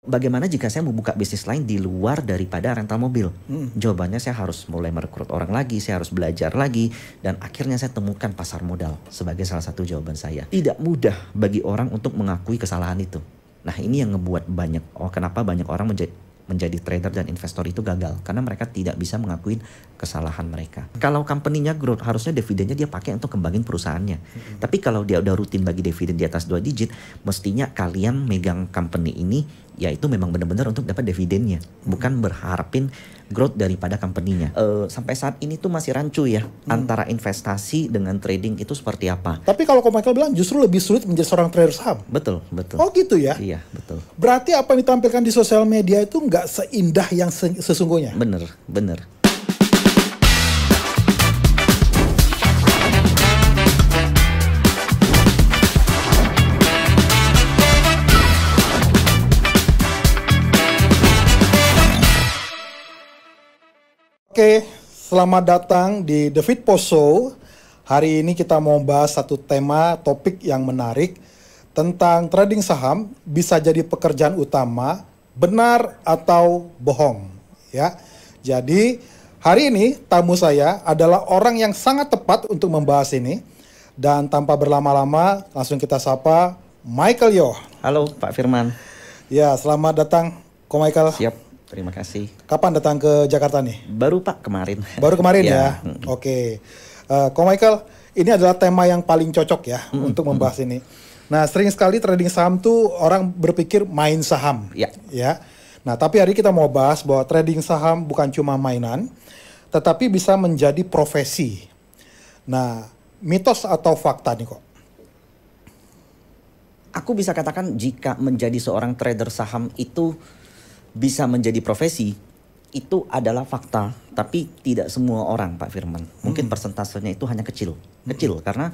Bagaimana jika saya mau buka bisnis lain di luar daripada rental mobil? Jawabannya saya harus mulai merekrut orang lagi, saya harus belajar lagi, dan akhirnya saya temukan pasar modal sebagai salah satu jawaban saya. Tidak mudah bagi orang untuk mengakui kesalahan itu. Nah, ini yang ngebuat kenapa banyak orang menjadi trader dan investor itu gagal, karena mereka tidak bisa mengakui kesalahan mereka. Kalau company-nya growth, harusnya dividennya dia pakai untuk kembangin perusahaannya. Tapi kalau dia udah rutin bagi dividen di atas 2 digit, mestinya kalian megang company ini yaitu memang benar-benar untuk dapat dividennya, bukan berharapin growth daripada company-nya. Sampai saat ini tuh masih rancu ya antara investasi dengan trading itu seperti apa. Tapi kalau Michael bilang justru lebih sulit menjadi seorang trader saham. Betul. Oh gitu ya? Iya, betul. Berarti apa yang ditampilkan di sosial media itu nggak seindah yang sesungguhnya? Bener. Oke, selamat datang di The Fit Post Show. Hari ini kita mau bahas satu topik yang menarik tentang trading saham bisa jadi pekerjaan utama, benar atau bohong, ya. Jadi hari ini tamu saya adalah orang yang sangat tepat untuk membahas ini, dan tanpa berlama-lama langsung kita sapa Michael Yo. Halo Pak Firman. Ya, selamat datang Ko Michael. Siap. Terima kasih. Kapan datang ke Jakarta nih? Baru Pak, kemarin. Baru kemarin ya? Oke. Ko Michael, ini adalah tema yang paling cocok ya untuk membahas ini. Nah, sering sekali trading saham tuh orang berpikir main saham. Ya. Nah, tapi hari ini kita mau bahas bahwa trading saham bukan cuma mainan, tetapi bisa menjadi profesi. Nah, mitos atau fakta nih kok? Aku bisa katakan jika menjadi seorang trader saham itu bisa menjadi profesi, itu adalah fakta, tapi tidak semua orang Pak Firman. Mungkin persentasenya itu hanya kecil karena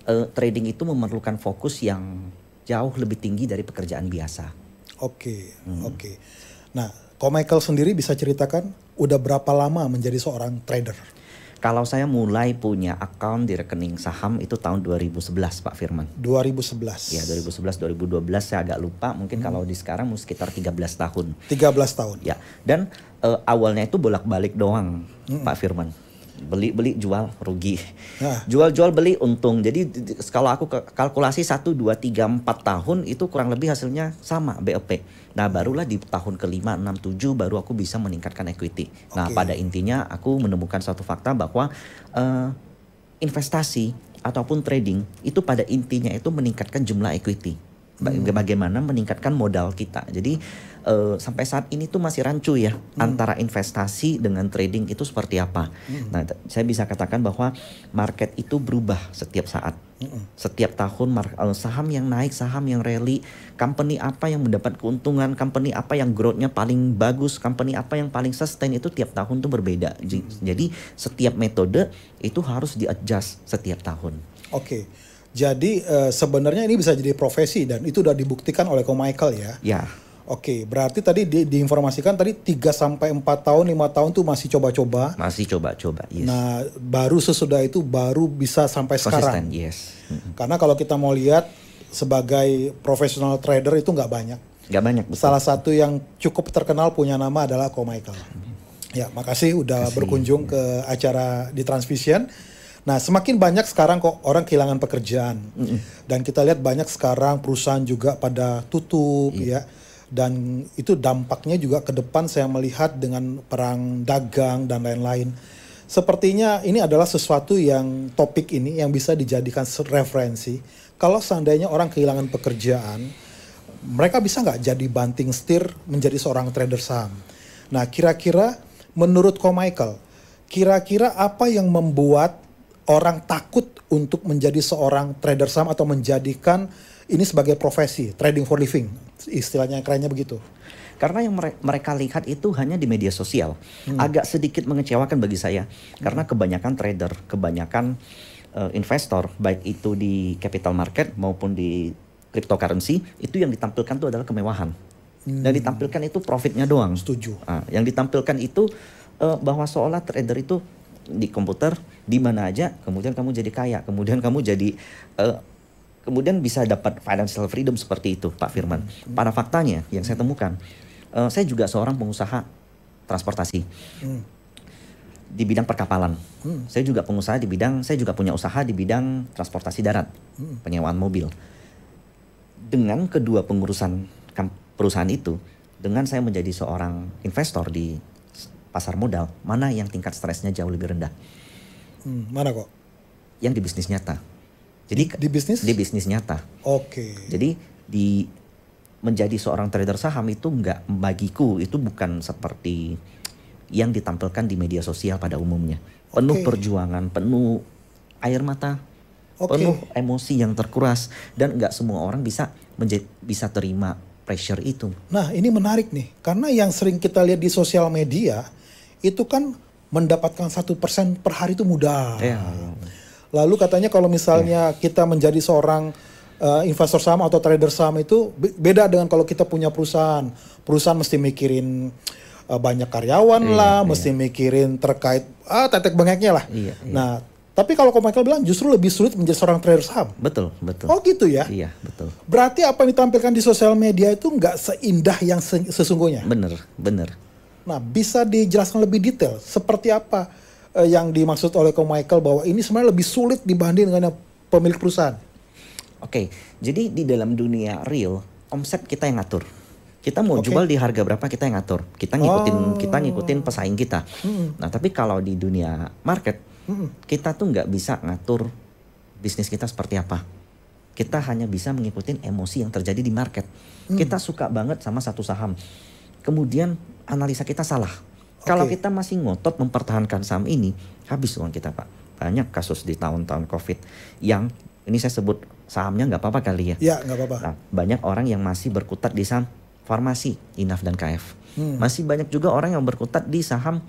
trading itu memerlukan fokus yang jauh lebih tinggi dari pekerjaan biasa. Oke. Nah, Ko Michael sendiri bisa ceritakan udah berapa lama menjadi seorang trader? Kalau saya mulai punya account di rekening saham itu tahun 2011 Pak Firman. 2011? Ya, 2011-2012 saya agak lupa. Mungkin kalau di sekarang sekitar 13 tahun. 13 tahun? Ya, dan awalnya itu bolak-balik doang Pak Firman. Beli jual rugi. Jual beli untung. Jadi kalau aku kalkulasi 1, 2, 3, 4 tahun itu kurang lebih hasilnya sama BOP. Nah, barulah di tahun ke-5, 6, 7 baru aku bisa meningkatkan equity. Nah, pada intinya aku menemukan suatu fakta bahwa investasi ataupun trading itu pada intinya itu meningkatkan jumlah equity. Bagaimana meningkatkan modal kita. Jadi sampai saat ini tuh masih rancu ya antara investasi dengan trading itu seperti apa. Nah, saya bisa katakan bahwa market itu berubah setiap saat. Setiap tahun saham yang naik, saham yang rally, company apa yang mendapat keuntungan, company apa yang growth-nya paling bagus, company apa yang paling sustain, itu tiap tahun tuh berbeda. Jadi setiap metode itu harus di-adjust setiap tahun. Oke. Jadi sebenarnya ini bisa jadi profesi dan itu udah dibuktikan oleh Ko Michael ya? Ya. Oke, berarti tadi diinformasikan tadi 3-4 tahun, 5 tahun tuh masih coba-coba. Masih coba-coba, yes. Nah, baru sesudah itu baru bisa sampai sekarang. Yes. Karena kalau kita mau lihat sebagai profesional trader itu nggak banyak. Nggak banyak, betul. Salah satu yang cukup terkenal punya nama adalah Ko Michael. Ya, makasih udah berkunjung ke acara di Transvision. Nah, semakin banyak sekarang kok orang kehilangan pekerjaan. Dan kita lihat banyak sekarang perusahaan juga pada tutup ya. Dan itu dampaknya juga ke depan saya melihat dengan perang dagang dan lain-lain. Sepertinya ini adalah sesuatu yang topik ini yang bisa dijadikan referensi. Kalau seandainya orang kehilangan pekerjaan, mereka bisa nggak jadi banting setir menjadi seorang trader saham? Nah, kira-kira menurut Ko Michael, kira-kira apa yang membuat orang takut untuk menjadi seorang trader saham atau menjadikan ini sebagai profesi, trading for living, istilahnya kerennya begitu? Karena yang mereka lihat itu hanya di media sosial. Agak sedikit mengecewakan bagi saya. Karena kebanyakan trader, kebanyakan investor, baik itu di capital market maupun di cryptocurrency, itu yang ditampilkan itu adalah kemewahan. Dan ditampilkan itu profitnya doang. Setuju. Yang ditampilkan itu bahwa seolah trader itu di komputer, di mana aja, kemudian kamu jadi kaya, kemudian kamu jadi kemudian bisa dapat financial freedom seperti itu, Pak Firman. Pada faktanya yang saya temukan, saya juga seorang pengusaha transportasi di bidang perkapalan. Saya juga pengusaha di bidang, saya juga punya usaha di bidang transportasi darat, penyewaan mobil. Dengan kedua pengurusan perusahaan itu, dengan saya menjadi seorang investor di pasar modal, mana yang tingkat stresnya jauh lebih rendah? Mana kok? Yang di bisnis nyata. Jadi di bisnis? Di bisnis nyata. Oke. Jadi menjadi seorang trader saham itu nggak, bagiku itu bukan seperti yang ditampilkan di media sosial pada umumnya. Penuh perjuangan, penuh air mata, penuh emosi yang terkuras, dan nggak semua orang bisa terima pressure itu. Nah, ini menarik nih, karena yang sering kita lihat di sosial media itu kan mendapatkan 1% per hari itu mudah. Lalu katanya kalau misalnya kita menjadi seorang investor saham atau trader saham itu beda dengan kalau kita punya perusahaan. Perusahaan mesti mikirin banyak karyawan mesti mikirin terkait tetek bengeknya lah. Nah, tapi kalau Michael bilang justru lebih sulit menjadi seorang trader saham. Betul, betul. Oh gitu ya? Iya, betul. Berarti apa yang ditampilkan di sosial media itu nggak seindah yang sesungguhnya? Bener. Nah, bisa dijelaskan lebih detail seperti apa yang dimaksud oleh Michael bahwa ini sebenarnya lebih sulit dibanding dengan pemilik perusahaan? Oke, jadi di dalam dunia real, omset kita yang ngatur. Kita mau jual di harga berapa, kita yang ngatur. Kita ngikutin pesaing kita. Nah, tapi kalau di dunia market, kita tuh nggak bisa ngatur bisnis kita seperti apa. Kita hanya bisa mengikuti emosi yang terjadi di market. Kita suka banget sama satu saham, kemudian analisa kita salah. Kalau kita masih ngotot mempertahankan saham ini, habis uang kita, Pak. Banyak kasus di tahun-tahun COVID yang ini saya sebut sahamnya nggak apa-apa kali ya. Iya, nggak apa-apa. Nah, banyak orang yang masih berkutat di saham farmasi, Inaf dan KF. Masih banyak juga orang yang berkutat di saham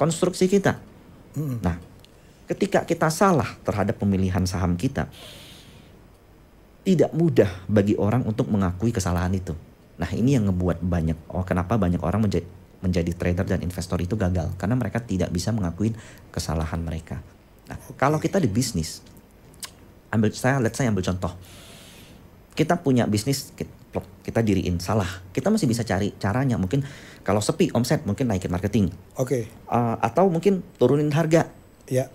konstruksi kita. Nah, ketika kita salah terhadap pemilihan saham kita, tidak mudah bagi orang untuk mengakui kesalahan itu. Nah, ini yang ngebuat kenapa banyak orang menjadi trader dan investor itu gagal. Karena mereka tidak bisa mengakui kesalahan mereka. Nah, kalau kita di bisnis, let's say ambil contoh. Kita punya bisnis, kita diriin salah. Kita masih bisa cari caranya. Mungkin kalau sepi omset, mungkin naikin marketing. Atau mungkin turunin harga.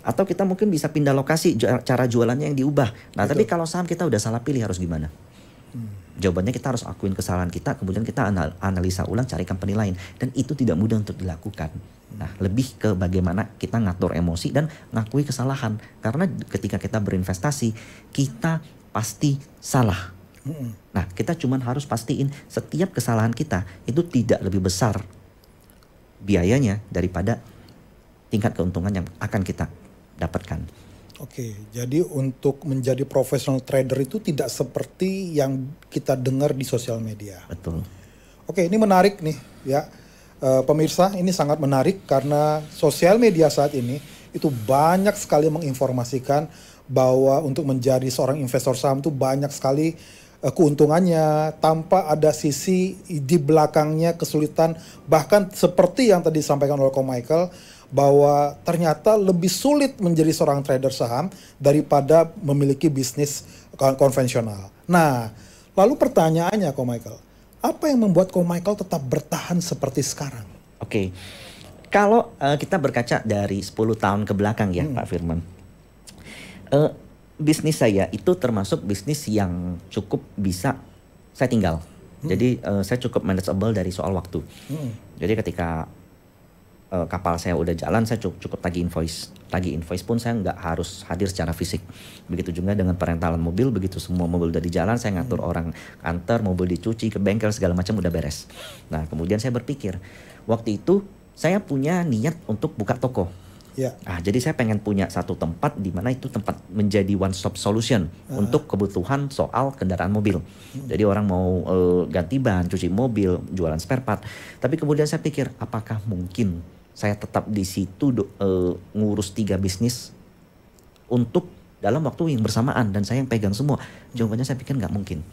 Atau kita mungkin bisa pindah lokasi, cara jualannya yang diubah. Nah, tapi kalau saham kita udah salah pilih, harus gimana? Jawabannya kita harus akuin kesalahan kita, kemudian kita analisa ulang, cari company lain. Dan itu tidak mudah untuk dilakukan. Nah, lebih ke bagaimana kita ngatur emosi dan ngakui kesalahan. Karena ketika kita berinvestasi, kita pasti salah. Nah, kita cuma harus pastiin setiap kesalahan kita itu tidak lebih besar biayanya daripada tingkat keuntungan yang akan kita dapatkan. Jadi untuk menjadi profesional trader itu tidak seperti yang kita dengar di sosial media. Betul. Ini menarik nih ya. Pemirsa, ini sangat menarik karena sosial media saat ini itu banyak sekali menginformasikan bahwa untuk menjadi seorang investor saham itu banyak sekali keuntungannya tanpa ada sisi di belakangnya kesulitan, bahkan seperti yang tadi disampaikan oleh Michael bahwa ternyata lebih sulit menjadi seorang trader saham daripada memiliki bisnis konvensional. Nah, lalu pertanyaannya Michael, apa yang membuat Michael tetap bertahan seperti sekarang? Kalau kita berkaca dari 10 tahun ke belakang ya Pak Firman, bisnis saya itu termasuk bisnis yang cukup bisa saya tinggal. Jadi saya cukup manageable dari soal waktu. Jadi ketika kapal saya udah jalan, saya cukup tagih invoice. Tagih invoice pun saya nggak harus hadir secara fisik. Begitu juga dengan perentalan mobil, begitu semua mobil udah di jalan, saya ngatur orang antar, mobil dicuci, ke bengkel, segala macam udah beres. Nah, kemudian saya berpikir, waktu itu saya punya niat untuk buka toko. Jadi saya pengen punya satu tempat di mana itu tempat menjadi one stop solution untuk kebutuhan soal kendaraan mobil. Jadi orang mau ganti ban, cuci mobil, jualan spare part. Tapi kemudian saya pikir, apakah mungkin saya tetap di situ ngurus 3 bisnis untuk dalam waktu yang bersamaan dan saya yang pegang semua? Jawabannya saya pikir nggak mungkin.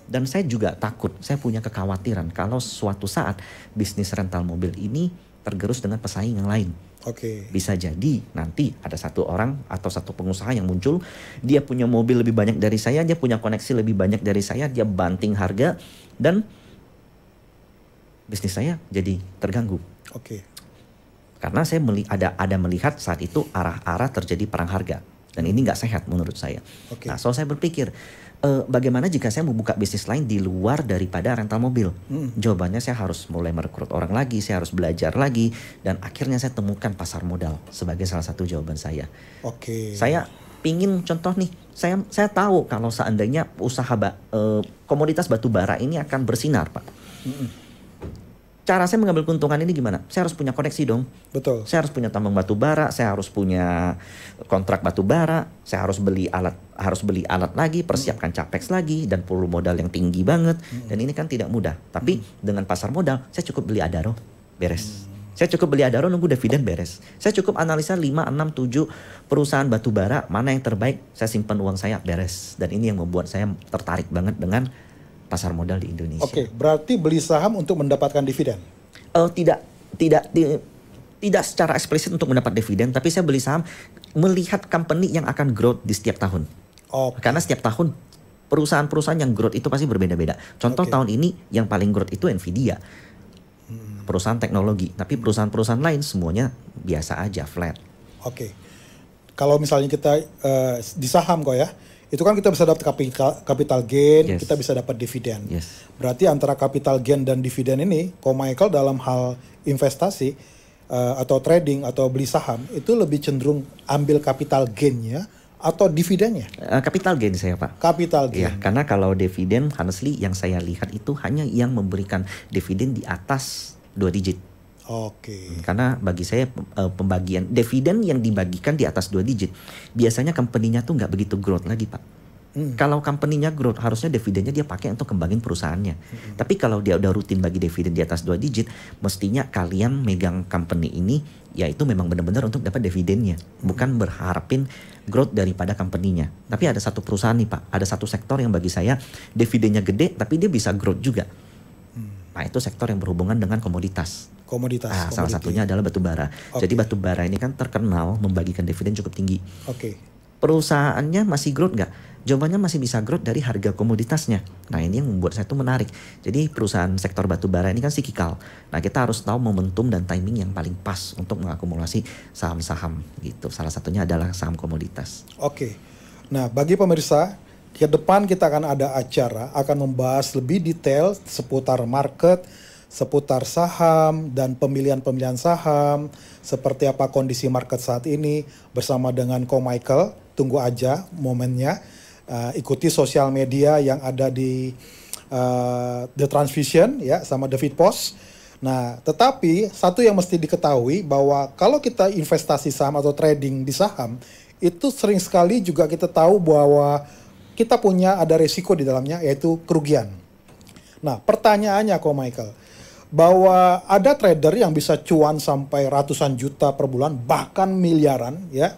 Dan saya juga takut, saya punya kekhawatiran kalau suatu saat bisnis rental mobil ini tergerus dengan pesaing yang lain. Oke. Bisa jadi nanti ada satu orang atau satu pengusaha yang muncul, dia punya mobil lebih banyak dari saya, dia punya koneksi lebih banyak dari saya, dia banting harga dan bisnis saya jadi terganggu. Oke. Karena saya ada melihat saat itu arah-arah terjadi perang harga dan ini nggak sehat menurut saya. Oke. Nah, so saya berpikir bagaimana jika saya membuka bisnis lain di luar daripada rental mobil? Jawabannya saya harus mulai merekrut orang lagi, saya harus belajar lagi dan akhirnya saya temukan pasar modal sebagai salah satu jawaban saya. Oke. Saya pingin contoh nih, saya tahu kalau seandainya usaha komoditas batu bara ini akan bersinar, Pak. Cara saya mengambil keuntungan ini gimana? Saya harus punya koneksi dong. Betul. Saya harus punya tambang batu bara, saya harus punya kontrak batu bara, saya harus beli alat lagi, persiapkan capex lagi dan perlu modal yang tinggi banget. Dan ini kan tidak mudah. Tapi dengan pasar modal, saya cukup beli Adaro, beres. Saya cukup beli Adaro nunggu dividen beres. Saya cukup analisa 5, 6, 7 perusahaan batu bara, mana yang terbaik, saya simpan uang saya beres. Dan ini yang membuat saya tertarik banget dengan pasar modal di Indonesia. Oke, berarti beli saham untuk mendapatkan dividen? Tidak secara eksplisit untuk mendapat dividen, tapi saya beli saham melihat company yang akan growth di setiap tahun. Karena setiap tahun perusahaan-perusahaan yang growth itu pasti berbeda-beda. Contoh tahun ini yang paling growth itu Nvidia, perusahaan teknologi. Tapi perusahaan-perusahaan lain semuanya biasa aja, flat. Oke, kalau misalnya kita di saham kok ya, itu kan kita bisa dapat capital gain, kita bisa dapat dividen. Berarti antara capital gain dan dividen ini, Michael dalam hal investasi atau trading atau beli saham itu lebih cenderung ambil capital gain-nya atau dividennya? Capital gain saya, Pak. Capital gain. Ya, karena kalau dividen, honestly yang saya lihat itu hanya yang memberikan dividen di atas 2 digit. Oke. Karena bagi saya pembagian dividen yang dibagikan di atas 2 digit, biasanya company-nya tuh nggak begitu growth lagi, Pak. Kalau company-nya growth, harusnya dividennya dia pakai untuk kembangin perusahaannya. Tapi kalau dia udah rutin bagi dividen di atas 2 digit, mestinya kalian megang company ini, ya itu memang benar-benar untuk dapat dividennya. Bukan berharapin growth daripada company-nya. Tapi ada satu perusahaan nih, Pak, ada satu sektor yang bagi saya dividennya gede, tapi dia bisa growth juga. Nah, itu sektor yang berhubungan dengan komoditas. Salah satunya adalah batu bara. Jadi batu bara ini kan terkenal membagikan dividen cukup tinggi. Perusahaannya masih growth nggak? Jawabannya masih bisa growth dari harga komoditasnya. Nah, ini yang membuat saya tuh menarik. Jadi perusahaan sektor batu bara ini kan siklikal. Nah, kita harus tahu momentum dan timing yang paling pas untuk mengakumulasi saham-saham gitu. Salah satunya adalah saham komoditas. Nah, bagi pemirsa, ke depan kita akan ada acara akan membahas lebih detail seputar market, seputar saham dan pemilihan-pemilihan saham, seperti apa kondisi market saat ini bersama dengan Ko Michael. Tunggu aja momennya. Ikuti sosial media yang ada di The Transvision ya sama David Post. Nah, tetapi satu yang mesti diketahui bahwa kalau kita investasi saham atau trading di saham, itu sering sekali juga kita tahu bahwa kita punya ada resiko di dalamnya, yaitu kerugian. Nah, pertanyaannya Ko Michael, bahwa ada trader yang bisa cuan sampai ratusan juta per bulan, bahkan miliaran ya.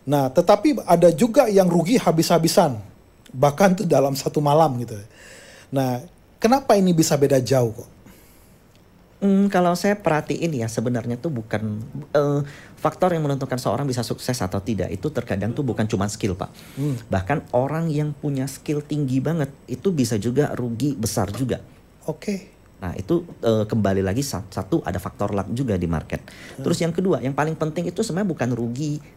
Nah, tetapi ada juga yang rugi habis-habisan, bahkan tuh dalam satu malam gitu. Nah, kenapa ini bisa beda jauh kok? Kalau saya perhatiin ya, sebenarnya tuh bukan faktor yang menentukan seorang bisa sukses atau tidak. Itu terkadang tuh bukan cuma skill, Pak. Bahkan orang yang punya skill tinggi banget itu bisa juga rugi besar juga. Nah, itu kembali lagi satu ada faktor luck juga di market. Terus yang kedua, yang paling penting itu sebenarnya bukan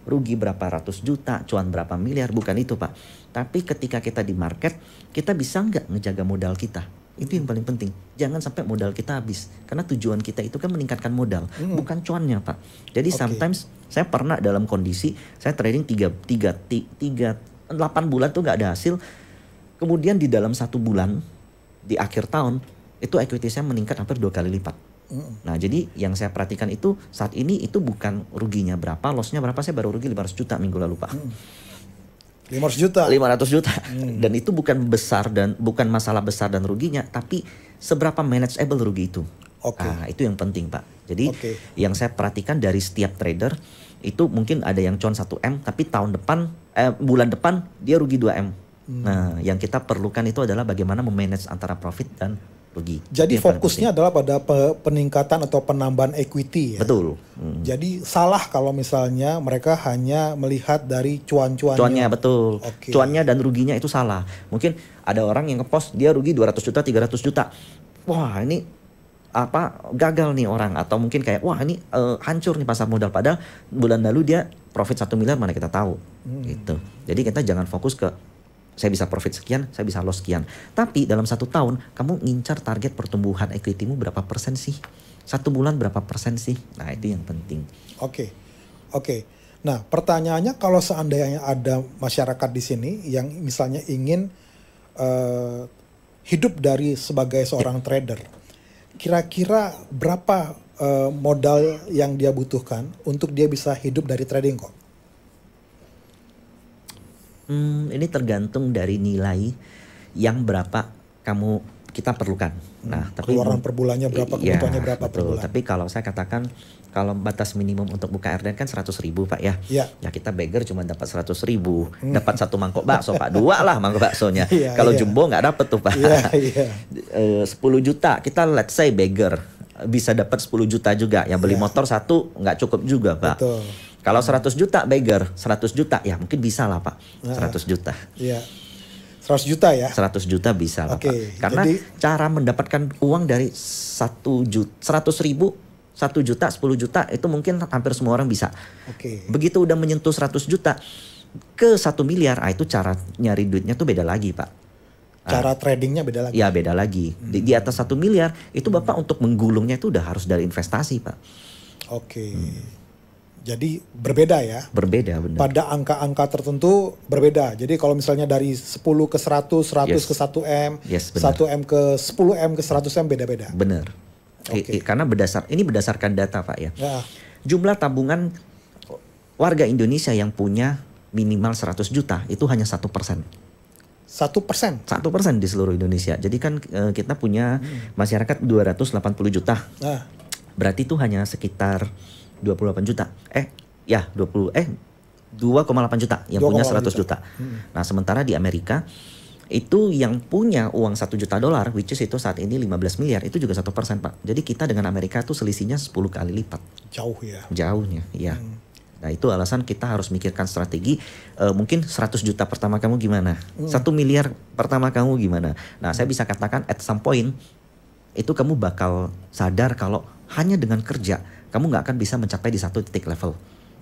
rugi berapa ratus juta, cuan berapa miliar, bukan itu, Pak. Tapi ketika kita di market, kita bisa nggak ngejaga modal kita? Itu yang paling penting. Jangan sampai modal kita habis. Karena tujuan kita itu kan meningkatkan modal, bukan cuannya, Pak. Jadi sometimes saya pernah dalam kondisi saya trading 8 bulan tuh nggak ada hasil. Kemudian di dalam 1 bulan di akhir tahun itu equity saya meningkat hampir 2 kali lipat. Nah, jadi yang saya perhatikan itu saat ini itu bukan ruginya berapa, lossnya berapa. Saya baru rugi 500 juta minggu lalu, Pak. 500 juta. Dan itu bukan besar dan bukan masalah besar dan ruginya, tapi seberapa manageable rugi itu. Nah, itu yang penting, Pak. Jadi yang saya perhatikan dari setiap trader itu mungkin ada yang cuan 1M, tapi bulan depan dia rugi 2M. Nah, yang kita perlukan itu adalah bagaimana memanage antara profit dan rugi. Jadi Itu yang paling fokusnya adalah pada peningkatan atau penambahan equity ya. betul. Jadi salah kalau misalnya mereka hanya melihat dari cuan-cuannya. Cuannya betul. Oke. Cuannya dan ruginya itu salah. Mungkin ada orang yang ngepost dia rugi 200 juta, 300 juta. Wah, ini gagal nih orang, atau mungkin kayak wah ini hancur nih pasar modal, padahal bulan lalu dia profit 1 miliar, mana kita tahu. Gitu. Jadi kita jangan fokus ke saya bisa profit sekian, saya bisa loss sekian. Tapi dalam 1 tahun kamu ngincar target pertumbuhan equity-mu berapa persen sih? 1 bulan berapa persen sih? Nah, itu yang penting. Oke. Nah, pertanyaannya kalau seandainya ada masyarakat di sini yang misalnya ingin hidup dari sebagai seorang trader, kira-kira berapa modal yang dia butuhkan untuk dia bisa hidup dari trading kok? Ini tergantung dari nilai yang berapa kita perlukan. Nah, tapi Keluaran per bulannya berapa, kebutuhannya berapa per betul. bulan? Tapi kalau saya katakan kalau batas minimum untuk buka RDN kan 100.000 Pak ya. Iya. Ya kita beggar cuma dapat 100.000, dapat 1 mangkok bakso Pak, 2 lah mangkok baksonya. Iya, Kalau iya. jumbo nggak dapet tuh Pak. Iya. 10 juta kita let's say beggar bisa dapat 10 juta juga. Yang beli motor 1 nggak cukup juga Pak. Betul. Kalau 100 juta beggar, 100 juta ya mungkin bisa lah Pak. 100 juta. Iya. 100 juta ya? 100 juta bisa lah Oke, Pak. Karena cara mendapatkan uang dari 100 ribu, 1 juta, 10 juta itu mungkin hampir semua orang bisa. Oke. Begitu udah menyentuh 100 juta ke 1 miliar, itu cara nyari duitnya tuh beda lagi Pak. Cara tradingnya beda lagi? Ya beda lagi. Di atas 1 miliar itu Bapak untuk menggulungnya itu udah harus dari investasi Pak. Oke. Jadi berbeda ya? Berbeda benar. Pada angka-angka tertentu berbeda. Jadi kalau misalnya dari 10 ke 100, 100 ke 1M, Yes, benar. 1M ke 10M ke 100M beda-beda. Benar. Oke. Karena ini berdasarkan data Pak ya. Ya. Jumlah tabungan warga Indonesia yang punya minimal 100 juta itu hanya 1%. 1%? 1% di seluruh Indonesia. Jadi kan kita punya masyarakat 280 juta. Nah, Berarti itu hanya sekitar 28 juta. 2,8 juta yang punya 100 juta. Nah, sementara di Amerika itu yang punya uang 1 juta dolar, which is itu saat ini 15 miliar, itu juga 1% Pak. Jadi kita dengan Amerika itu selisihnya 10 kali lipat. jauh ya. Jauhnya, ya. Nah, itu alasan kita harus mikirkan strategi. Mungkin 100 juta pertama kamu gimana? 1 miliar pertama kamu gimana? Nah, saya bisa katakan at some point itu kamu bakal sadar kalau hanya dengan kerja kamu nggak akan bisa mencapai di satu titik level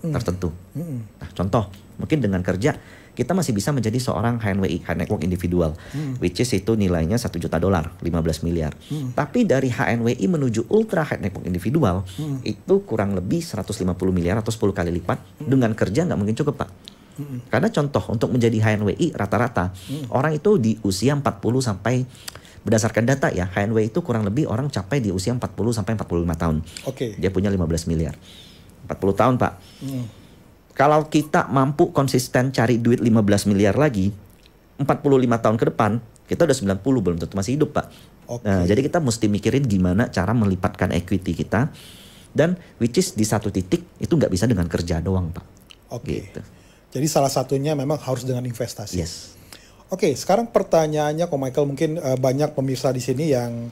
tertentu. Nah, contoh, mungkin dengan kerja kita masih bisa menjadi seorang HNWI, High Network Individual, which is itu nilainya 1 juta dolar, 15 miliar. Tapi dari HNWI menuju Ultra High Network Individual itu kurang lebih 150 miliar atau 10 kali lipat. Dengan kerja nggak mungkin cukup Pak. Karena contoh untuk menjadi HNWI rata-rata orang itu di usia 40 sampai berdasarkan data ya, HNWI itu kurang lebih orang capai di usia 40 sampai 45 tahun. Oke. Dia punya 15 miliar. 40 tahun Pak. Kalau kita mampu konsisten cari duit 15 miliar lagi, 45 tahun ke depan, kita udah 90, belum tentu masih hidup Pak. Oke. Nah, jadi kita mesti mikirin gimana cara melipatkan equity kita, dan which is di satu titik itu nggak bisa dengan kerja doang Pak. Oke. Gitu. Jadi salah satunya memang harus dengan investasi. Yes. Oke, sekarang pertanyaannya Ko Michael, mungkin banyak pemirsa di sini yang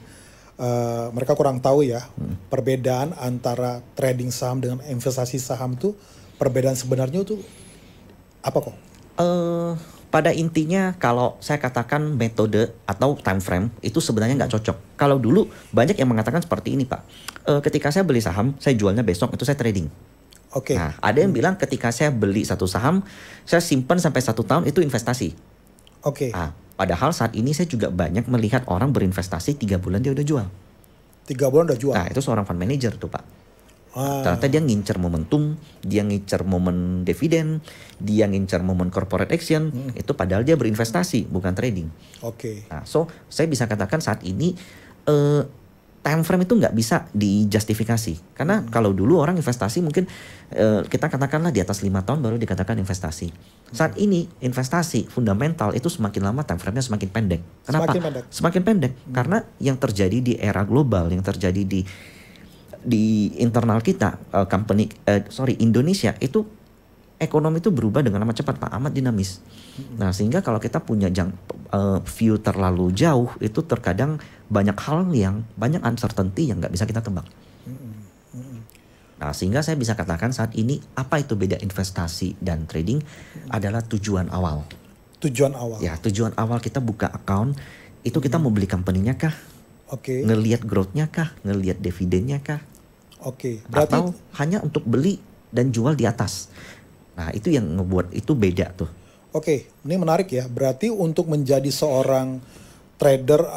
mereka kurang tahu ya perbedaan antara trading saham dengan investasi saham tuh, perbedaan sebenarnya tuh apa kok? Pada intinya kalau saya katakan metode atau time frame itu sebenarnya nggak cocok. Kalau dulu banyak yang mengatakan seperti ini Pak. Ketika saya beli saham, saya jualnya besok, itu saya trading. Oke. Nah, ada yang bilang ketika saya beli satu saham, saya simpan sampai 1 tahun, itu investasi. Oke. Nah, padahal saat ini saya juga banyak melihat orang berinvestasi 3 bulan dia udah jual. 3 bulan udah jual. Nah, itu seorang fund manager tuh Pak. Ah, Ternyata dia ngincer momentum, dia ngincer momen dividen, dia ngincer momen corporate action, itu padahal dia berinvestasi, bukan trading. Oke. Nah, so saya bisa katakan saat ini time frame itu nggak bisa dijustifikasi. Karena kalau dulu orang investasi mungkin kita katakanlah di atas 5 tahun baru dikatakan investasi. Saat ini investasi fundamental itu semakin lama time frame-nya semakin pendek. Kenapa? Semakin pendek. Semakin pendek. Karena yang terjadi di era global, yang terjadi di internal kita, Indonesia itu ekonomi itu berubah dengan amat cepat Pak, amat dinamis. Nah sehingga kalau kita punya view terlalu jauh, itu terkadang banyak hal yang, banyak uncertainty yang nggak bisa kita tebak. Nah sehingga saya bisa katakan saat ini apa itu beda investasi dan trading adalah tujuan awal. Tujuan awal. Ya, tujuan awal kita buka account itu kita mau beli company-nya kah? Oke. Ngelihat growth-nya kah? Ngelihat dividennya kah? Oke. Berarti atau hanya untuk beli dan jual di atas. Nah, itu yang ngebuat itu beda tuh. Oke, ini menarik ya. Berarti untuk menjadi seorang trader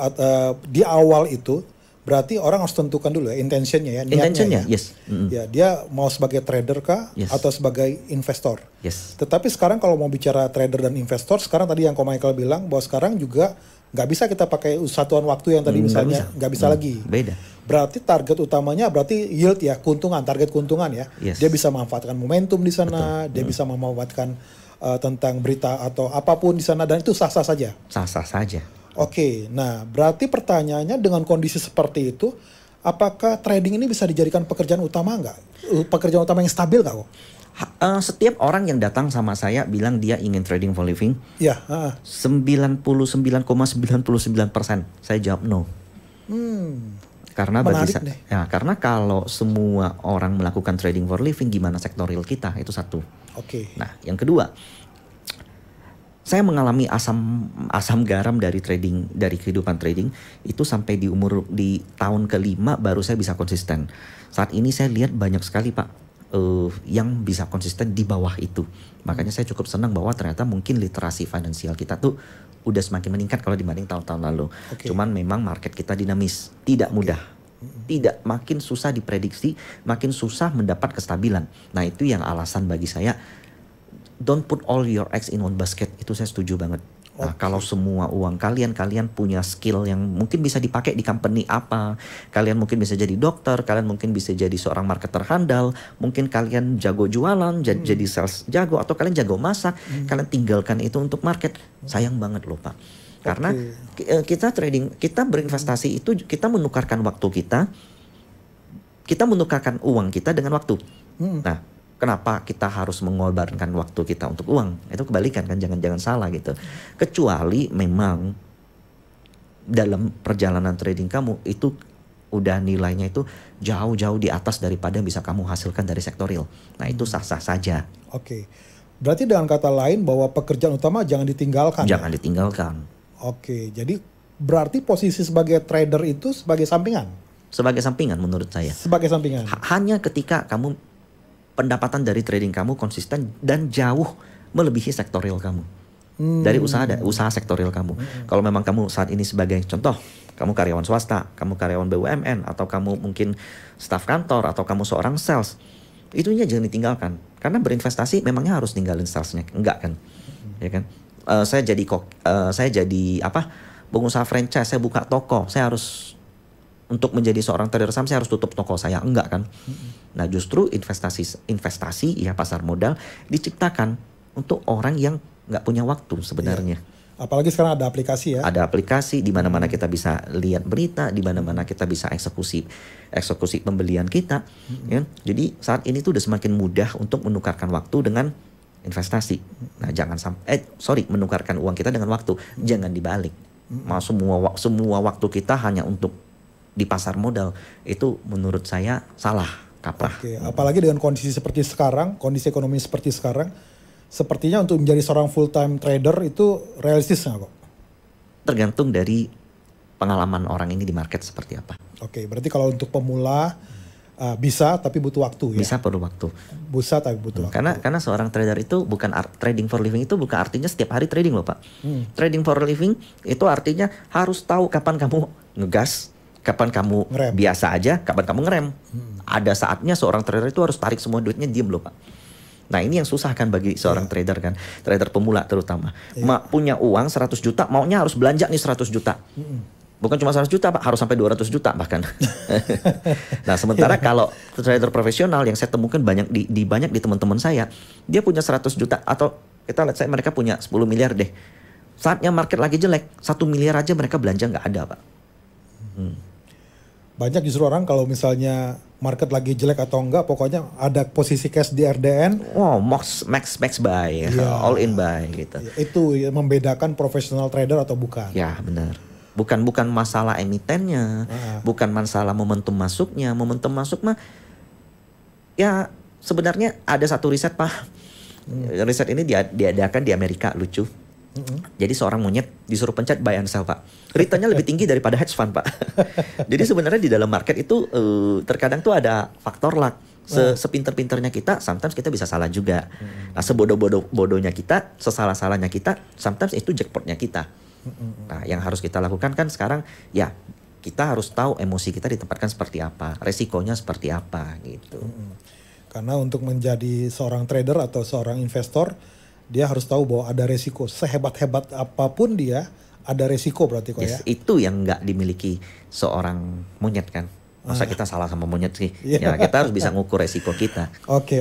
di awal itu berarti orang harus tentukan dulu ya intentionnya ya, niatnya. Intentionnya, ya. yes. Ya, dia mau sebagai trader kah Yes. atau sebagai investor. Yes. Tetapi sekarang kalau mau bicara trader dan investor, sekarang tadi yang Ko Michael bilang bahwa sekarang juga nggak bisa kita pakai satuan waktu yang tadi misalnya nggak bisa lagi. Beda. Berarti target utamanya berarti yield ya, keuntungan, target keuntungan ya. Yes. Dia bisa memanfaatkan momentum di sana, dia bisa memanfaatkan tentang berita atau apapun di sana dan itu sah-sah saja. Sah-sah saja. Oke, nah berarti pertanyaannya dengan kondisi seperti itu, apakah trading ini bisa dijadikan pekerjaan utama nggak? Pekerjaan utama yang stabil nggak kok? Setiap orang yang datang sama saya bilang dia ingin trading for living, Ya, 99,99% saya jawab no. Karena bagi Menarik deh. ya, karena kalau semua orang melakukan trading for living, gimana sektor real kita? Itu satu. Oke. Nah, yang kedua, saya mengalami asam garam dari trading, dari kehidupan trading itu sampai di tahun kelima baru saya bisa konsisten. Saat ini saya lihat banyak sekali Pak yang bisa konsisten di bawah itu. Makanya saya cukup senang bahwa ternyata mungkin literasi finansial kita tuh udah semakin meningkat kalau dibanding tahun-tahun lalu. Oke. Cuman memang market kita dinamis, tidak mudah. Tidak, makin susah diprediksi, makin susah mendapat kestabilan. Nah, itu yang alasan bagi saya don't put all your eggs in one basket. Itu saya setuju banget. Nah, kalau semua uang kalian punya skill yang mungkin bisa dipakai di company apa. Kalian mungkin bisa jadi dokter, kalian mungkin bisa jadi seorang marketer handal, mungkin kalian jago jualan, jadi sales jago, atau kalian jago masak, kalian tinggalkan itu untuk market. Sayang banget loh Pak. Karena kita trading, kita berinvestasi itu kita menukarkan waktu kita menukarkan uang kita dengan waktu. Nah, kenapa kita harus mengorbankan waktu kita untuk uang? Itu kebalikan kan, jangan salah gitu. Kecuali memang dalam perjalanan trading kamu itu udah nilainya itu jauh-jauh di atas daripada yang bisa kamu hasilkan dari sektor real. Nah, itu sah-sah saja. Oke. Berarti dengan kata lain bahwa pekerjaan utama jangan ditinggalkan. Jangan ditinggalkan. Oke, jadi berarti posisi sebagai trader itu sebagai sampingan? Sebagai sampingan menurut saya. Sebagai sampingan? Hanya ketika kamu pendapatan dari trading kamu konsisten dan jauh melebihi sektor real kamu. Dari usaha sektor real kamu. Kalau memang kamu saat ini sebagai contoh, kamu karyawan swasta, kamu karyawan BUMN, atau kamu mungkin staf kantor, atau kamu seorang sales, itunya jangan ditinggalkan. Karena berinvestasi memangnya harus ninggalin salesnya, enggak kan? Ya kan? Saya jadi pengusaha franchise, saya buka toko, saya harus untuk menjadi seorang trader saham saya harus tutup toko saya, enggak kan? Nah, justru investasi ya pasar modal diciptakan untuk orang yang nggak punya waktu sebenarnya. Ya. Apalagi sekarang ada aplikasi ya. Ada aplikasi di mana-mana kita bisa lihat berita, di mana-mana kita bisa eksekusi pembelian kita. Ya. Jadi saat ini tuh udah semakin mudah untuk menukarkan waktu dengan investasi. Nah, menukarkan uang kita dengan waktu, jangan dibalik. Semua waktu kita hanya untuk di pasar modal, itu menurut saya salah kaprah. Oke, apalagi dengan kondisi seperti sekarang, kondisi ekonomi seperti sekarang, sepertinya untuk menjadi seorang full time trader itu realistis nggak kok? Tergantung dari pengalaman orang ini di market seperti apa. Oke, berarti kalau untuk pemula bisa tapi butuh waktu ya? Bisa perlu waktu. Bisa tapi butuh waktu. Karena seorang trader itu bukan trading for living itu bukan artinya setiap hari trading loh Pak. Trading for living itu artinya harus tahu kapan kamu ngegas, kapan kamu ngerem. Biasa aja, kapan kamu ngerem. Ada saatnya seorang trader itu harus tarik semua duitnya, diem loh Pak. Nah, ini yang susah kan bagi seorang trader kan, trader pemula terutama. Punya uang 100 juta, maunya harus belanja nih 100 juta. Bukan cuma 100 juta Pak, harus sampai 200 juta bahkan. Nah, sementara kalau trader profesional yang saya temukan banyak di teman-teman saya, dia punya 100 juta atau kita lihat mereka punya 10 miliar deh. Saatnya market lagi jelek, 1 miliar aja mereka belanja nggak ada Pak. Banyak justru orang kalau misalnya market lagi jelek atau enggak, pokoknya ada posisi cash di RDN. Wow, max buy, all in buy gitu. Itu yang membedakan profesional trader atau bukan. Ya benar. Bukan masalah emitennya, bukan masalah momentum masuknya. Momentum masuk mah, ya sebenarnya ada satu riset Pak. Riset ini diadakan di Amerika, lucu. Jadi seorang monyet disuruh pencet buy and sell Pak. Returnnya lebih tinggi daripada hedge fund Pak. Jadi sebenarnya di dalam market itu terkadang tuh ada faktor luck. Sepinter-pinternya kita, sometimes kita bisa salah juga. Nah sebodoh-bodohnya kita, sesalah-salahnya kita, sometimes itu jackpotnya kita. Nah yang harus kita lakukan kan sekarang ya kita harus tahu emosi kita ditempatkan seperti apa, resikonya seperti apa gitu. Karena untuk menjadi seorang trader atau seorang investor, dia harus tahu bahwa ada resiko. Sehebat-hebat apapun dia, ada resiko berarti kok ya. Itu yang nggak dimiliki seorang monyet kan. Masa kita salah sama monyet sih? Ya kita harus bisa ngukur resiko kita. Oke.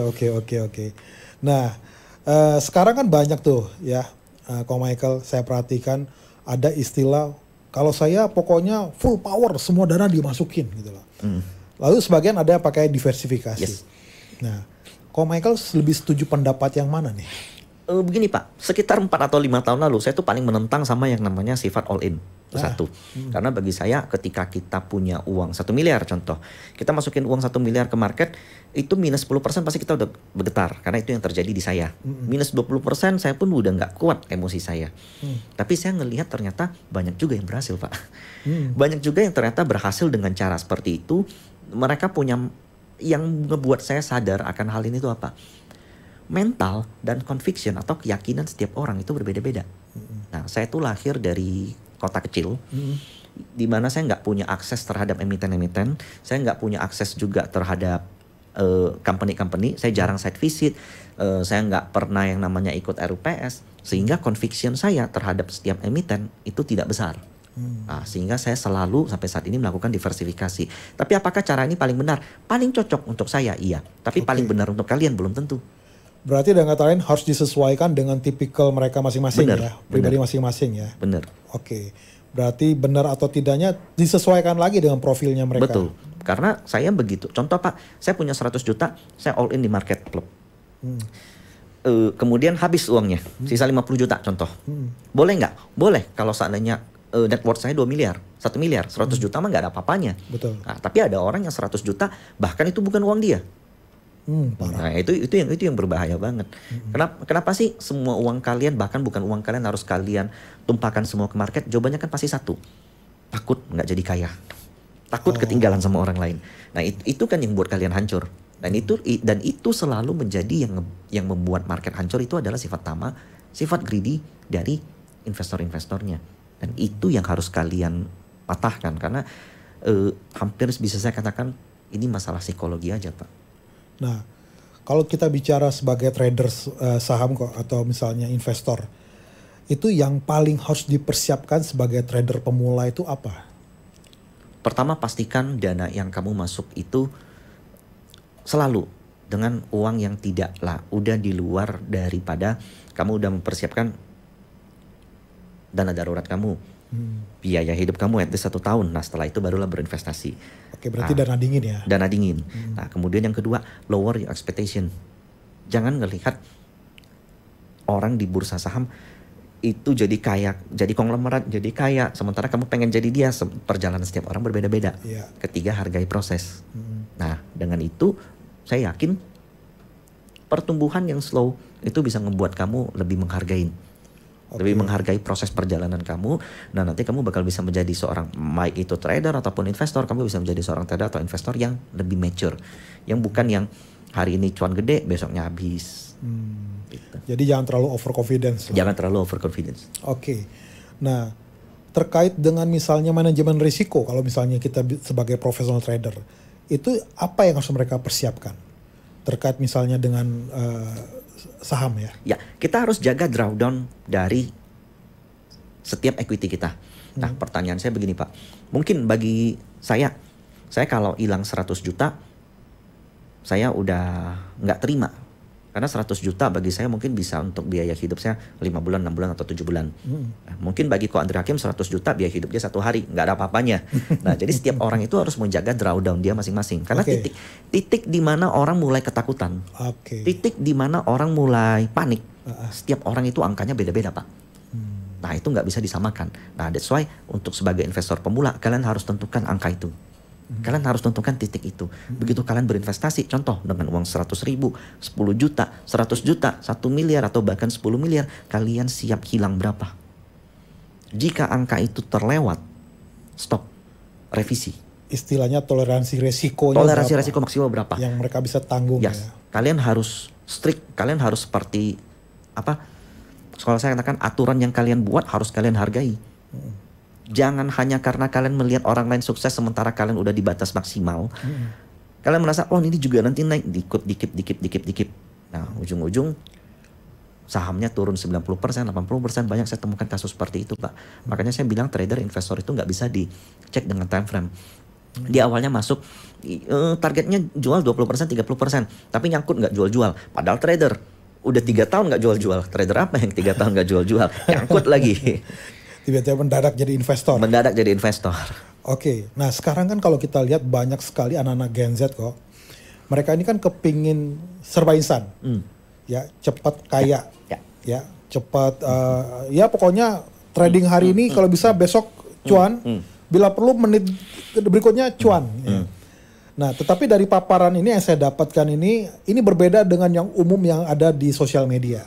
Nah sekarang kan banyak tuh ya, Ko Michael, saya perhatikan ada istilah kalau saya pokoknya full power, semua dana dimasukin gitu loh. Lalu sebagian ada yang pakai diversifikasi. Nah, Ko Michael lebih setuju pendapat yang mana nih? Begini Pak, sekitar 4 atau 5 tahun lalu saya tuh paling menentang sama yang namanya sifat all in. Itu satu. Karena bagi saya ketika kita punya uang 1 miliar contoh, kita masukin uang 1 miliar ke market, itu minus 10% pasti kita udah bergetar. Karena itu yang terjadi di saya. Minus 20% saya pun udah gak kuat emosi saya. Tapi saya ngelihat ternyata banyak juga yang berhasil Pak. Banyak juga yang ternyata berhasil dengan cara seperti itu. Mereka punya, yang ngebuat saya sadar akan hal ini tuh apa? Mental dan conviction atau keyakinan setiap orang itu berbeda-beda. Nah, saya tuh lahir dari kota kecil, di mana saya nggak punya akses terhadap emiten-emiten, saya nggak punya akses juga terhadap company-company, saya jarang site visit, saya nggak pernah yang namanya ikut RUPS, sehingga conviction saya terhadap setiap emiten itu tidak besar. Nah, sehingga saya selalu sampai saat ini melakukan diversifikasi. Tapi apakah cara ini paling benar? Paling cocok untuk saya, iya. Tapi paling benar untuk kalian belum tentu. Berarti dengan kata lain harus disesuaikan dengan tipikal mereka masing-masing ya, pribadi masing-masing ya. Benar. Oke, berarti benar atau tidaknya disesuaikan lagi dengan profilnya mereka. Betul, karena saya begitu. Contoh Pak, saya punya 100 juta, saya all in di market club. Kemudian habis uangnya, sisa 50 juta contoh. Boleh nggak? Boleh kalau seandainya net worth saya 2 miliar, 1 miliar, 100 juta mah nggak ada apa-apanya. Betul. Nah, tapi ada orang yang 100 juta, bahkan itu bukan uang dia. Nah itu yang berbahaya banget. Kenapa sih semua uang kalian, bahkan bukan uang kalian, harus kalian tumpahkan semua ke market? Jawabannya kan pasti satu, takut nggak jadi kaya, takut ketinggalan sama orang lain. Nah itu kan yang buat kalian hancur. Dan itu selalu menjadi yang membuat market hancur. Itu adalah sifat greedy dari investor-investornya. Dan itu yang harus kalian patahkan, karena hampir bisa saya katakan ini masalah psikologi aja Pak. Nah, kalau kita bicara sebagai trader saham kok atau misalnya investor, itu yang paling harus dipersiapkan sebagai trader pemula itu apa? Pertama, pastikan dana yang kamu masuk itu selalu dengan uang yang udah di luar daripada kamu udah mempersiapkan dana darurat kamu. Biaya hidup kamu at least 1 tahun. Nah setelah itu barulah berinvestasi. Oke, berarti dana dingin ya? Dana dingin. Nah kemudian yang kedua, lower your expectation. Jangan ngelihat orang di bursa saham itu jadi kaya, jadi konglomerat, jadi kaya. Sementara kamu pengen jadi dia. Perjalanan setiap orang berbeda-beda. Ketiga, hargai proses. Nah dengan itu saya yakin pertumbuhan yang slow itu bisa membuat kamu lebih menghargai. Lebih menghargai proses perjalanan kamu. Nah nanti kamu bakal bisa menjadi seorang, baik itu trader ataupun investor, kamu bisa menjadi seorang trader atau investor yang lebih mature, yang bukan yang hari ini cuan gede besoknya habis. Gitu. Jadi jangan terlalu overconfidence. Jangan terlalu overconfidence. Oke. Nah terkait dengan misalnya manajemen risiko, kalau misalnya kita sebagai professional trader, itu apa yang harus mereka persiapkan terkait misalnya dengan saham ya? Ya, kita harus jaga drawdown dari setiap equity kita. Nah, pertanyaan saya begini Pak. Mungkin bagi saya kalau hilang 100 juta, saya udah nggak terima. Karena 100 juta bagi saya mungkin bisa untuk biaya hidup saya 5 bulan, 6 bulan, atau 7 bulan. Nah, mungkin bagi Ko Andre Hakim 100 juta biaya hidup dia 1 hari, nggak ada apa-apanya. Nah, jadi setiap orang itu harus menjaga drawdown dia masing-masing. Karena titik di mana orang mulai ketakutan, titik di mana orang mulai panik, setiap orang itu angkanya beda-beda, Pak. Nah, itu nggak bisa disamakan. Nah, that's why untuk sebagai investor pemula, kalian harus tentukan angka itu. Kalian harus tentukan titik itu. Begitu kalian berinvestasi, contoh dengan uang 100 ribu, 10 juta, 100 juta, 1 miliar, atau bahkan 10 miliar, kalian siap hilang berapa? Jika angka itu terlewat, stop, revisi. Istilahnya toleransi resikonya. Toleransi resiko maksimal berapa? Yang mereka bisa tanggung. Yes. Kalian harus strict, kalian harus seperti apa? Kalau saya katakan aturan yang kalian buat harus kalian hargai. Jangan hanya karena kalian melihat orang lain sukses sementara kalian udah di batas maksimal. Kalian merasa, oh ini juga nanti naik dikit. Nah, ujung-ujung sahamnya turun 90%, 80%. Banyak saya temukan kasus seperti itu, Pak. Makanya saya bilang trader, investor itu nggak bisa dicek dengan time frame. Di awalnya masuk, targetnya jual 20%, 30%. Tapi nyangkut nggak jual-jual. Padahal trader, udah 3 tahun nggak jual-jual. Trader apa yang 3 tahun nggak jual-jual? Nyangkut lagi. Tiba-tiba mendadak jadi investor. Oke, nah sekarang kan kalau kita lihat banyak sekali anak-anak Gen Z kok. Mereka ini kan kepingin serba instan. Ya, cepat kaya. Ya, cepat ya pokoknya trading hari ini kalau bisa besok cuan. Bila perlu menit berikutnya cuan. Ya. Nah, tetapi dari paparan ini yang saya dapatkan ini berbeda dengan yang umum yang ada di sosial media.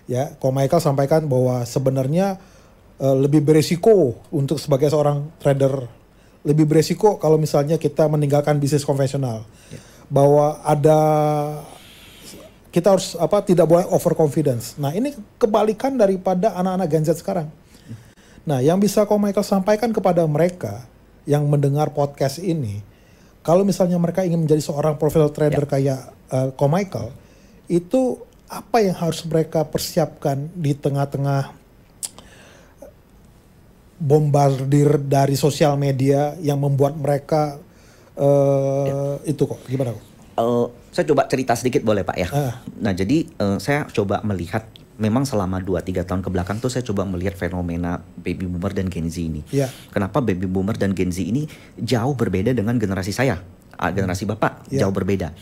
Ya, Ko Michael sampaikan bahwa sebenarnya lebih beresiko untuk sebagai seorang trader, lebih beresiko kalau misalnya kita meninggalkan bisnis konvensional. Bahwa kita harus tidak boleh overconfidence. Nah, ini kebalikan daripada anak-anak Gen Z sekarang. Nah, yang bisa Ko Michael sampaikan kepada mereka yang mendengar podcast ini, kalau misalnya mereka ingin menjadi seorang professional trader kayak Ko Michael, itu apa yang harus mereka persiapkan di tengah-tengah bombardir dari sosial media yang membuat mereka itu kok gimana kok? Saya coba cerita sedikit boleh Pak ya. Nah jadi saya coba melihat memang selama 2-3 tahun ke belakang tuh saya coba melihat fenomena baby boomer dan Gen Z ini. Kenapa baby boomer dan Gen Z ini jauh berbeda dengan generasi saya, generasi Bapak jauh berbeda.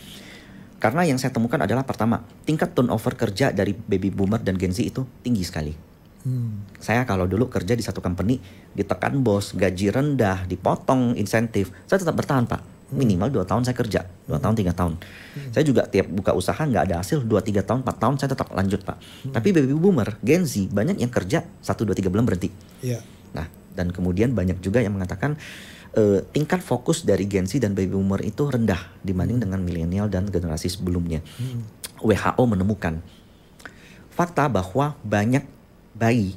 Karena yang saya temukan adalah pertama, tingkat turnover kerja dari baby boomer dan Gen Z itu tinggi sekali. Saya kalau dulu kerja di satu company, ditekan bos, gaji rendah, dipotong insentif, saya tetap bertahan Pak. Minimal 2 tahun saya kerja, 2 tahun 3 tahun. Saya juga tiap buka usaha nggak ada hasil, 2-3 tahun, 4 tahun saya tetap lanjut Pak. Tapi baby boomer, Gen Z, banyak yang kerja 1-2-3 bulan berhenti. Nah, dan kemudian banyak juga yang mengatakan tingkat fokus dari Gen Z dan baby boomer itu rendah dibanding dengan milenial dan generasi sebelumnya. WHO menemukan fakta bahwa banyak bayi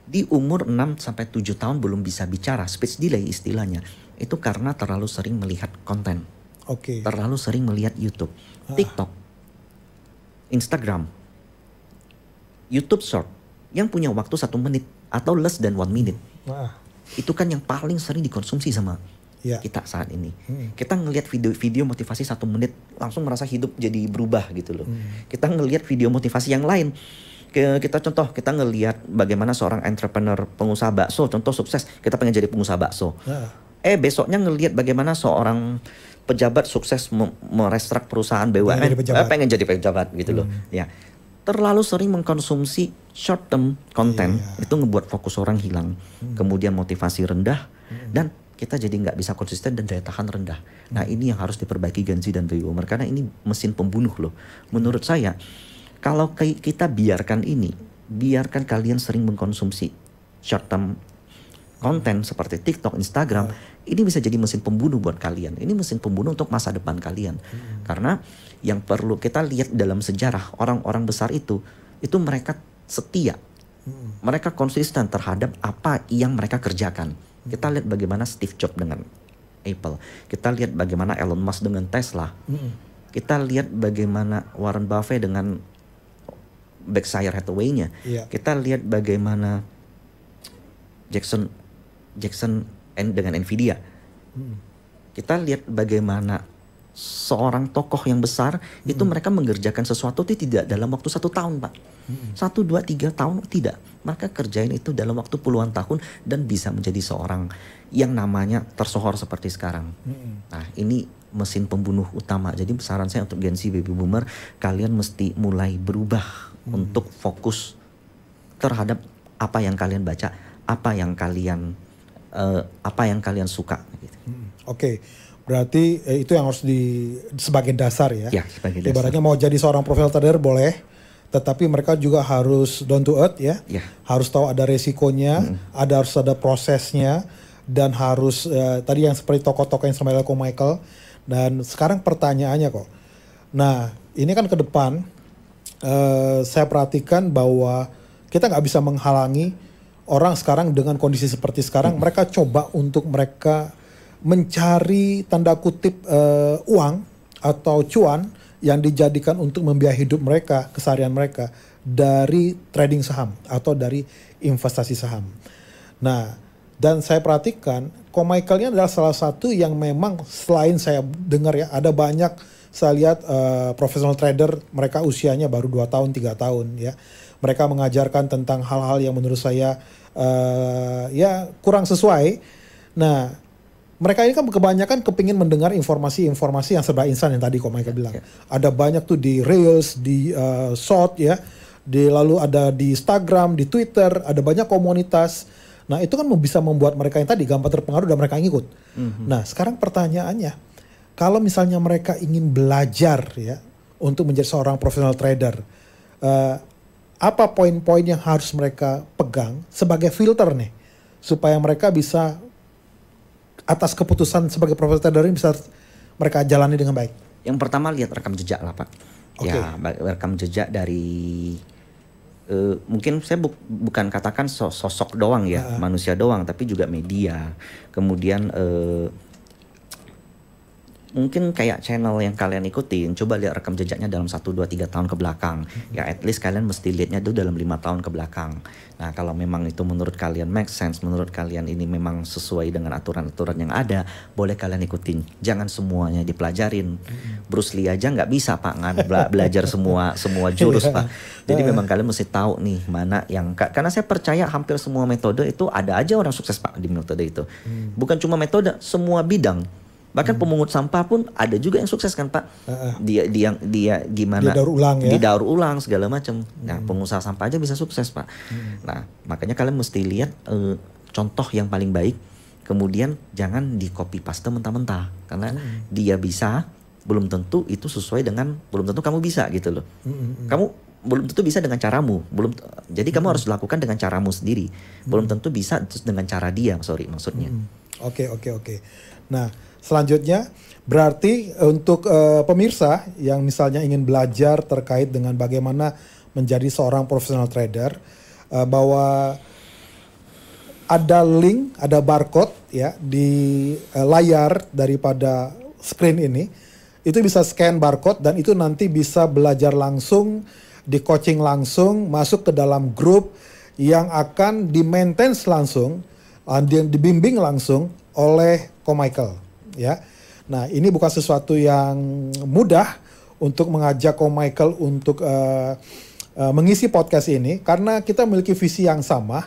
di umur 6-7 tahun belum bisa bicara, speech delay istilahnya, itu karena terlalu sering melihat konten. Terlalu sering melihat YouTube, TikTok, Instagram, YouTube Short yang punya waktu 1 menit atau less than 1 minute. Itu kan yang paling sering dikonsumsi sama kita saat ini. Kita ngelihat video motivasi 1 menit langsung merasa hidup jadi berubah gitu loh. Kita ngelihat video motivasi yang lain. Kita ngelihat bagaimana seorang entrepreneur, pengusaha bakso, contoh sukses, kita pengen jadi pengusaha bakso. Besoknya ngelihat bagaimana seorang pejabat sukses merestruct perusahaan BUMN, pengen jadi pejabat gitu loh. Ya, terlalu sering mengkonsumsi short term content itu ngebuat fokus orang hilang, kemudian motivasi rendah, dan kita jadi nggak bisa konsisten dan daya tahan rendah. Nah ini yang harus diperbaiki Gen Z dan baby boomer karena ini mesin pembunuh loh. Menurut saya, kalau kita biarkan kalian sering mengkonsumsi short term konten seperti TikTok, Instagram, ini bisa jadi mesin pembunuh buat kalian. Ini mesin pembunuh untuk masa depan kalian. Karena yang perlu kita lihat dalam sejarah, orang-orang besar itu mereka setia. Mereka konsisten terhadap apa yang mereka kerjakan. Kita lihat bagaimana Steve Jobs dengan Apple. Kita lihat bagaimana Elon Musk dengan Tesla. Kita lihat bagaimana Warren Buffett dengan Berkshire Hathaway-nya. Kita lihat bagaimana Jackson dengan Nvidia. Kita lihat bagaimana seorang tokoh yang besar itu mereka mengerjakan sesuatu itu tidak dalam waktu 1 tahun, Pak. 1, 2, 3 tahun tidak. Mereka kerjain itu dalam waktu puluhan tahun dan bisa menjadi seorang yang namanya tersohor seperti sekarang. Nah, ini mesin pembunuh utama. Jadi saran saya untuk Gen Z baby boomer, kalian mesti mulai berubah untuk fokus terhadap apa yang kalian baca, apa yang kalian suka gitu. Oke. Berarti itu yang harus sebagai dasar ya. Ya, sebagai dasar. Ibaratnya mau jadi seorang professional trader boleh, tetapi mereka juga harus down to earth ya. Harus tahu ada resikonya, harus ada prosesnya, dan harus tadi yang seperti tokoh-tokoh yang sama Michael. Dan sekarang pertanyaannya kok. Nah, ini kan ke depan saya perhatikan bahwa kita nggak bisa menghalangi orang sekarang dengan kondisi seperti sekarang. Mereka coba untuk mereka mencari tanda kutip uang atau cuan yang dijadikan untuk membiayai hidup mereka, keseharian mereka dari trading saham atau dari investasi saham. Nah, dan saya perhatikan Michael ini adalah salah satu yang memang selain saya dengar ya, ada banyak saya lihat professional trader mereka usianya baru 2 tahun, 3 tahun ya. Mereka mengajarkan tentang hal-hal yang menurut saya ya kurang sesuai. Nah, mereka ini kan kebanyakan kepingin mendengar informasi-informasi yang serba instan yang tadi Michael bilang. Ada banyak tuh di Reels, di Short ya, lalu ada di Instagram, di Twitter, ada banyak komunitas. Nah itu kan bisa membuat mereka yang tadi gampang terpengaruh dan mereka ngikut. Nah sekarang pertanyaannya, kalau misalnya mereka ingin belajar ya untuk menjadi seorang professional trader, apa poin-poin yang harus mereka pegang sebagai filter nih, supaya mereka bisa atas keputusan sebagai professional trader ini bisa mereka jalani dengan baik? Yang pertama lihat rekam jejak lah, Pak. Ya, rekam jejak dari mungkin saya bukan katakan sosok doang ya, manusia doang, tapi juga media. Kemudian mungkin kayak channel yang kalian ikutin, coba lihat rekam jejaknya dalam 1, 2, 3 tahun ke belakang. Ya at least kalian mesti lihatnya itu dalam 5 tahun ke belakang. Nah kalau memang itu menurut kalian make sense, menurut kalian ini memang sesuai dengan aturan-aturan yang ada, boleh kalian ikutin. Jangan semuanya dipelajarin. Bruce Lee aja nggak bisa Pak belajar semua jurus Pak. Jadi memang kalian mesti tahu nih mana yang, karena saya percaya hampir semua metode itu ada aja orang sukses Pak di metode itu. Bukan cuma metode, semua bidang. Bahkan pemungut sampah pun ada juga yang sukses kan Pak. Dia gimana? Didaur ulang segala macam. Nah pengusaha sampah aja bisa sukses Pak. Nah makanya kalian mesti lihat contoh yang paling baik. Kemudian jangan di copy paste mentah-mentah. Karena dia bisa, belum tentu itu sesuai dengan, belum tentu kamu bisa gitu loh. Kamu belum tentu bisa dengan caramu. Jadi kamu harus lakukan dengan caramu sendiri. Belum tentu bisa dengan cara dia, maksudnya. Oke. Nah, selanjutnya berarti untuk pemirsa yang misalnya ingin belajar terkait dengan bagaimana menjadi seorang professional trader, bahwa ada link, ada barcode ya di layar daripada screen ini. Itu bisa scan barcode dan itu nanti bisa belajar langsung, di coaching langsung, masuk ke dalam grup yang akan di-maintain langsung, dibimbing langsung oleh Michael. Ya, nah ini bukan sesuatu yang mudah untuk mengajak Michael untuk mengisi podcast ini, karena kita memiliki visi yang sama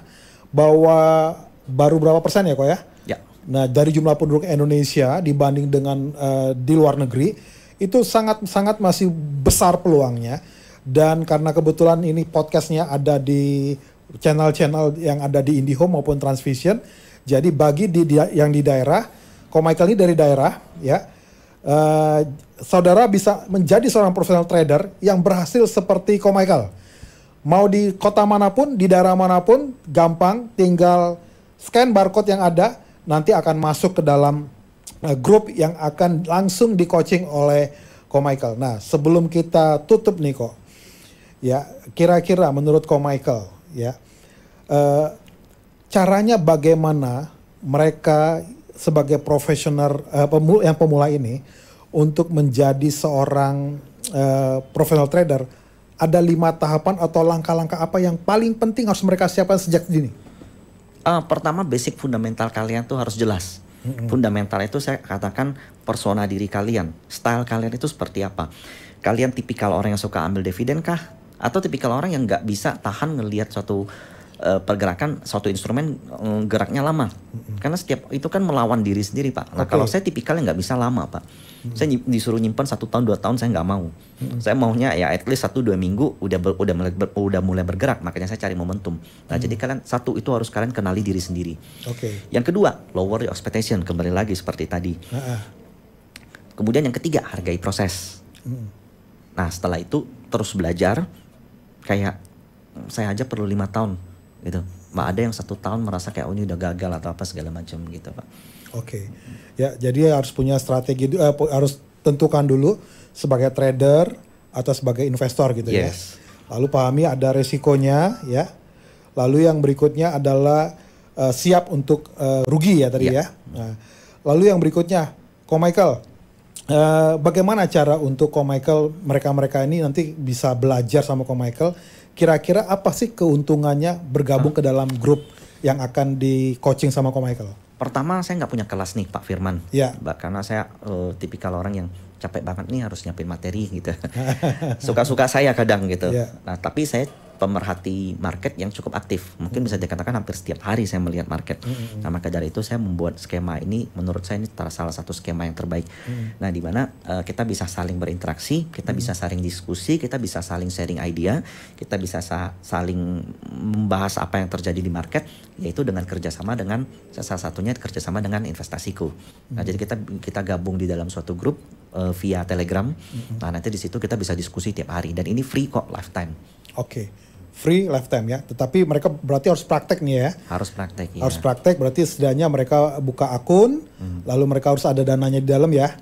bahwa baru berapa persen ya ya? Ya. Nah dari jumlah penduduk Indonesia dibanding dengan di luar negeri itu sangat masih besar peluangnya, dan karena kebetulan ini podcastnya ada di channel-channel yang ada di IndiHome maupun Transvision, jadi bagi yang di daerah, Michael ini dari daerah, ya, saudara bisa menjadi seorang professional trader yang berhasil seperti Michael. Mau di kota manapun, di daerah manapun, gampang, tinggal scan barcode yang ada, nanti akan masuk ke dalam grup yang akan langsung di coaching oleh Michael. Nah, sebelum kita tutup nih ya, kira-kira menurut Michael, ya, caranya bagaimana mereka sebagai profesional yang pemula ini untuk menjadi seorang professional trader, ada 5 tahapan atau langkah-langkah apa yang paling penting harus mereka siapkan sejak dini? Pertama, basic fundamental kalian tuh harus jelas. Fundamental itu saya katakan persona diri kalian, style kalian itu seperti apa. Kalian tipikal orang yang suka ambil dividen kah? Atau tipikal orang yang nggak bisa tahan ngelihat suatu pergerakan, suatu instrumen geraknya lama. Karena setiap itu kan melawan diri sendiri, Pak. Nah, kalau saya tipikal yang nggak bisa lama, Pak. Saya disuruh nyimpan 1 tahun 2 tahun saya nggak mau. Saya maunya ya at least 1-2 minggu udah mulai bergerak. Makanya saya cari momentum. Nah, jadi kalian satu itu harus kalian kenali diri sendiri. Yang kedua, lower your expectation, kembali lagi seperti tadi. Kemudian yang ketiga, hargai proses. Nah, setelah itu terus belajar. Kayak saya aja perlu 5 tahun gitu. Ada yang 1 tahun merasa kayak ini udah gagal atau apa segala macam gitu, Pak. Ya, jadi harus punya strategi, harus tentukan dulu sebagai trader atau sebagai investor gitu ya. Lalu pahami ada resikonya ya. Lalu yang berikutnya adalah siap untuk rugi ya tadi ya. Nah, lalu yang berikutnya, Ko Michael, bagaimana cara untuk Ko Michael, mereka ini nanti bisa belajar sama Ko Michael? Kira-kira apa sih keuntungannya bergabung ke dalam grup yang akan di coaching sama Ko Michael? Pertama, saya nggak punya kelas nih, Pak Firman. Karena saya tipikal orang yang capek banget nih harus nyiapin materi gitu. Suka-suka saya kadang gitu. Nah, tapi saya pemerhati market yang cukup aktif. Mungkin bisa dikatakan hampir setiap hari saya melihat market. Nah, maka dari itu saya membuat skema ini, menurut saya ini salah satu skema yang terbaik. Nah, di mana kita bisa saling berinteraksi, kita bisa saling diskusi, kita bisa saling sharing idea, kita bisa saling membahas apa yang terjadi di market, yaitu dengan kerjasama dengan salah satunya kerjasama dengan investasiku. Nah, jadi kita gabung di dalam suatu grup via Telegram. Nah, nanti di situ kita bisa diskusi tiap hari dan ini free kok, lifetime. Free lifetime ya, tetapi mereka berarti harus praktek nih ya. Harus praktek ya. Harus praktek, berarti setidaknya mereka buka akun, lalu mereka harus ada dananya di dalam ya.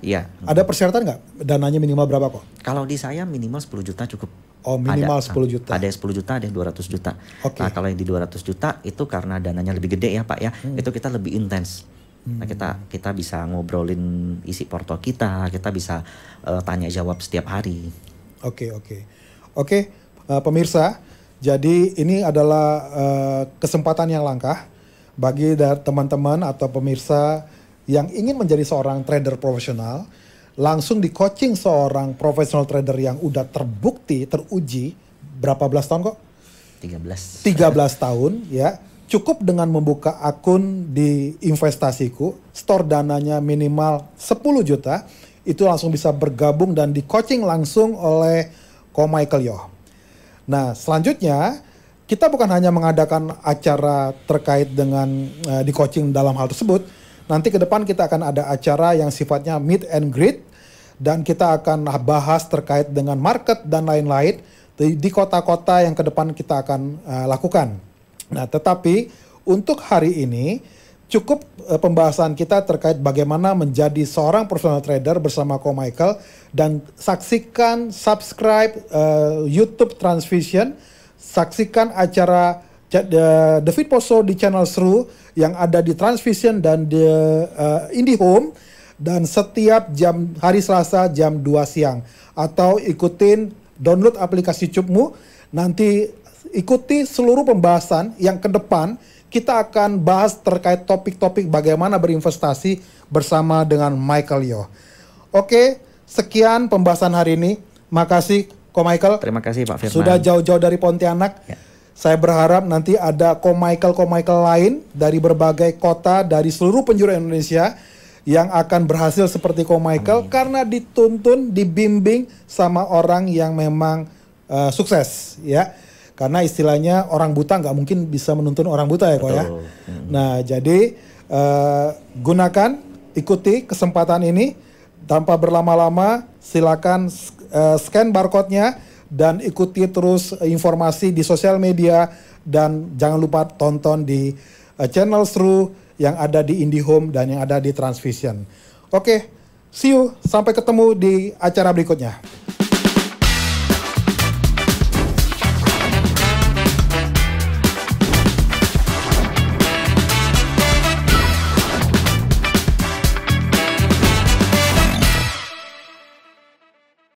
Ada persyaratan nggak? Dananya minimal berapa kok? Kalau di saya minimal 10 juta cukup. Minimal 10 juta. Ada 10 juta, ada yang 200 juta. Nah, kalau yang di 200 juta itu karena dananya lebih gede ya Pak ya, itu kita lebih intens. Nah, kita bisa ngobrolin isi porto kita bisa tanya jawab setiap hari. Pemirsa, jadi ini adalah kesempatan yang langka bagi teman-teman atau pemirsa yang ingin menjadi seorang trader profesional, langsung di coaching seorang professional trader yang udah terbukti, teruji, berapa belas tahun kok? 13 tahun ya. Cukup dengan membuka akun di investasiku, store dananya minimal 10 juta, itu langsung bisa bergabung dan di coaching langsung oleh Ko Michael Yo. Nah, selanjutnya kita bukan hanya mengadakan acara terkait dengan di coaching dalam hal tersebut. Nanti ke depan kita akan ada acara yang sifatnya meet and greet dan kita akan bahas terkait dengan market dan lain-lain di kota-kota yang ke depan kita akan lakukan. Nah, tetapi untuk hari ini cukup pembahasan kita terkait bagaimana menjadi seorang professional trader bersama Ko Michael, dan saksikan, subscribe YouTube Transvision, saksikan acara The Fit Post di channel Seru yang ada di Transvision dan di IndiHome, dan setiap hari Selasa jam 2 siang, atau ikutin download aplikasi Cupmu, nanti ikuti seluruh pembahasan yang ke depan. Kita akan bahas terkait topik-topik bagaimana berinvestasi bersama dengan Michael Yo. Sekian pembahasan hari ini. Makasih Ko Michael. Terima kasih Pak Firman. Sudah jauh-jauh dari Pontianak. Saya berharap nanti ada Ko Michael lain dari berbagai kota, dari seluruh penjuru Indonesia yang akan berhasil seperti Ko Michael. Karena dituntun, dibimbing sama orang yang memang sukses ya. Karena istilahnya orang buta nggak mungkin bisa menuntun orang buta ya kok ya. Nah, jadi gunakan, ikuti kesempatan ini tanpa berlama-lama. Silakan scan barcode-nya dan ikuti terus informasi di sosial media, dan jangan lupa tonton di channel Seru yang ada di IndiHome dan yang ada di Transvision. See you, sampai ketemu di acara berikutnya.